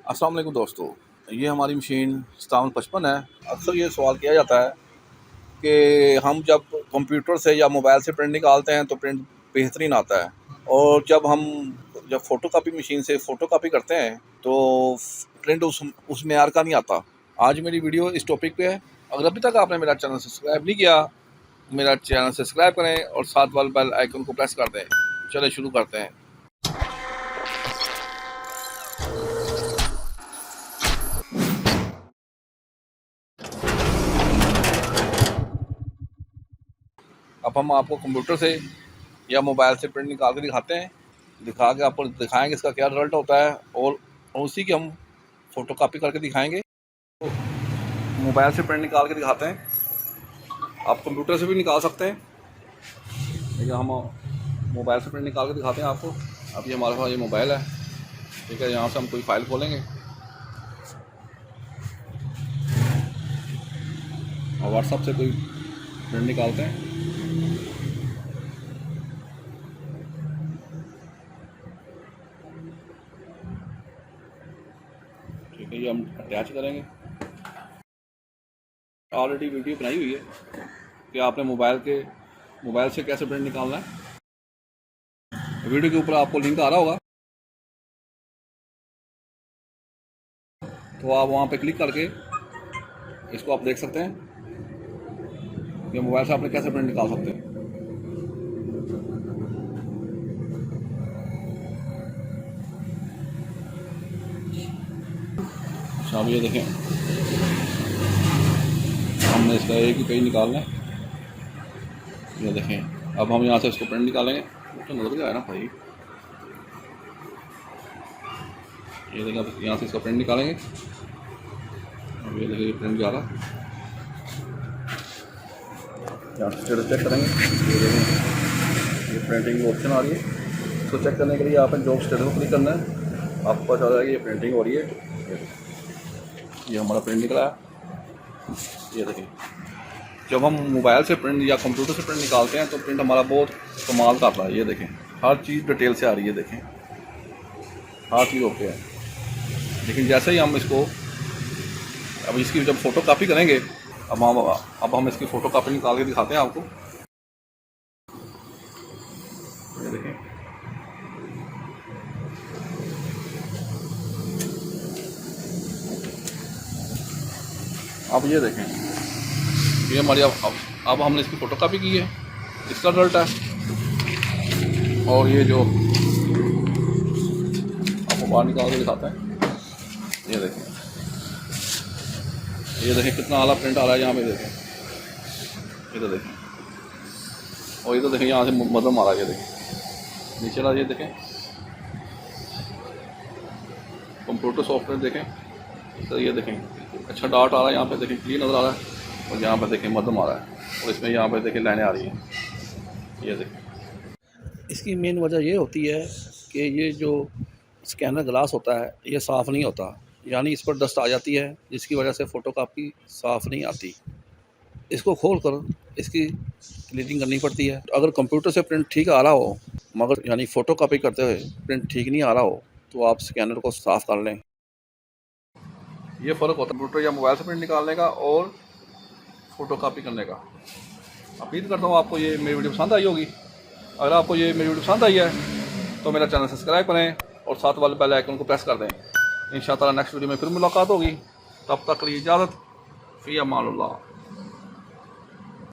अस्सलाम वालेकुम दोस्तों, ये हमारी मशीन 5755 है। अक्सर ये सवाल किया जाता है कि हम जब कंप्यूटर से या मोबाइल से प्रिंट निकालते हैं तो प्रिंट बेहतरीन आता है, और जब फ़ोटोकॉपी मशीन से फ़ोटोकॉपी करते हैं तो प्रिंट उस मेयार का नहीं आता। आज मेरी वीडियो इस टॉपिक पे है। अगर अभी तक आपने मेरा चैनल सब्सक्राइब नहीं किया, मेरा चैनल सब्सक्राइब करें और साथ वाले बेल आइकन को प्रेस कर दें। चलिए शुरू करते हैं। अब हम आपको कंप्यूटर से या मोबाइल से प्रिंट निकाल के दिखाते हैं, दिखा के आपको दिखाएंगे इसका क्या रिजल्ट होता है, और उसी की हम फ़ोटोकॉपी करके दिखाएंगे। तो मोबाइल से प्रिंट निकाल के दिखाते हैं, आप कंप्यूटर से भी निकाल सकते हैं, लेकिन हम मोबाइल से प्रिंट निकाल के दिखाते हैं आपको। अब ये हमारे पास ये मोबाइल है, ठीक है। यहाँ से हम कोई फाइल खोलेंगे और व्हाट्सएप से कोई प्रिंट निकालते हैं। ठीक है, ये हम अटैच करेंगे। ऑलरेडी वीडियो बनाई हुई है कि आपने मोबाइल से कैसे प्रिंट निकालना है। वीडियो के ऊपर आपको लिंक आ रहा होगा, तो आप वहाँ पे क्लिक करके इसको आप देख सकते हैं कि मोबाइल से आपने कैसे प्रिंट निकाल सकते हैं। अच्छा, अब ये देखें, हमने इसका एक ही पेज निकालना है। ये देखें, अब हम यहाँ से इसको प्रिंट निकालेंगे। तो नजर गया है ना भाई, ये देखें, अब यहाँ से इसका प्रिंट निकालेंगे। अब ये देखिए प्रिंट जा रहा, यहाँ से स्टेटस चेक करेंगे। ये देखें, ये प्रिंटिंग ऑप्शन आ रही है। इसको चेक करने के लिए आपने जॉब स्टेटस को क्लिक करना है, आपको पता चल जाएगा ये प्रिंटिंग हो रही है। ये हमारा प्रिंट निकला है। ये देखिए, जब हम मोबाइल से प्रिंट या कंप्यूटर से प्रिंट निकालते हैं तो प्रिंट हमारा बहुत कमाल का आता है। ये देखें, हर चीज़ डिटेल से आ रही है। देखें, हर चीज़ ओके है। लेकिन जैसे ही हम अब इसकी जब फ़ोटो कापी करेंगे, अब हम इसकी फ़ोटो कापी निकाल के दिखाते हैं आपको। ये देखें, अब ये देखें, ये हमारी अब हमने इसकी फ़ोटो कापी की है, इसका रिजल्ट है। और ये जो आपको बाहर निकाल के दिखाते हैं, ये देखें, ये देखें कितना आला प्रिंट आ रहा है यहाँ पे। देखें, ये तो देखें, और ये तो देखें यहाँ से मदद मारा। ये देखें नीचे ला, ये देखें कंप्यूटर सॉफ्टवेयर देखें, तो ये देखें अच्छा डॉट आ रहा है यहाँ पे। देखें क्लीन नज़र आ रहा है, और यहाँ पर देखें मध्यम आ रहा है, और इसमें यहाँ पर देखें लाइनें आ रही हैं। ये देखें, इसकी मेन वजह ये होती है कि ये जो स्कैनर ग्लास होता है ये साफ़ नहीं होता, यानी इस पर डस्ट आ जाती है, जिसकी वजह से फ़ोटोकॉपी साफ़ नहीं आती। इसको खोल कर इसकी क्लीनिंग करनी पड़ती है। अगर कंप्यूटर से प्रिंट ठीक आ रहा हो, मगर यानी फ़ोटोकॉपी करते हुए प्रिंट ठीक नहीं आ रहा हो, तो आप स्कैनर को साफ़ कर लें। ये फ़र्क होता है कंप्यूटर या मोबाइल से प्रिंट निकालने का और फ़ोटोकॉपी करने का। उम्मीद करता हूँ आपको ये मेरी वीडियो पसंद आई होगी। अगर आपको ये मेरी वीडियो पसंद आई है तो मेरा चैनल सब्सक्राइब करें और साथ वाले बेल आइकन को प्रेस कर दें। इंशाअल्लाह नेक्स्ट वीडियो में फिर मुलाकात होगी। तब तक के लिए इजाज़त। फ़ी अमानिल्लाह।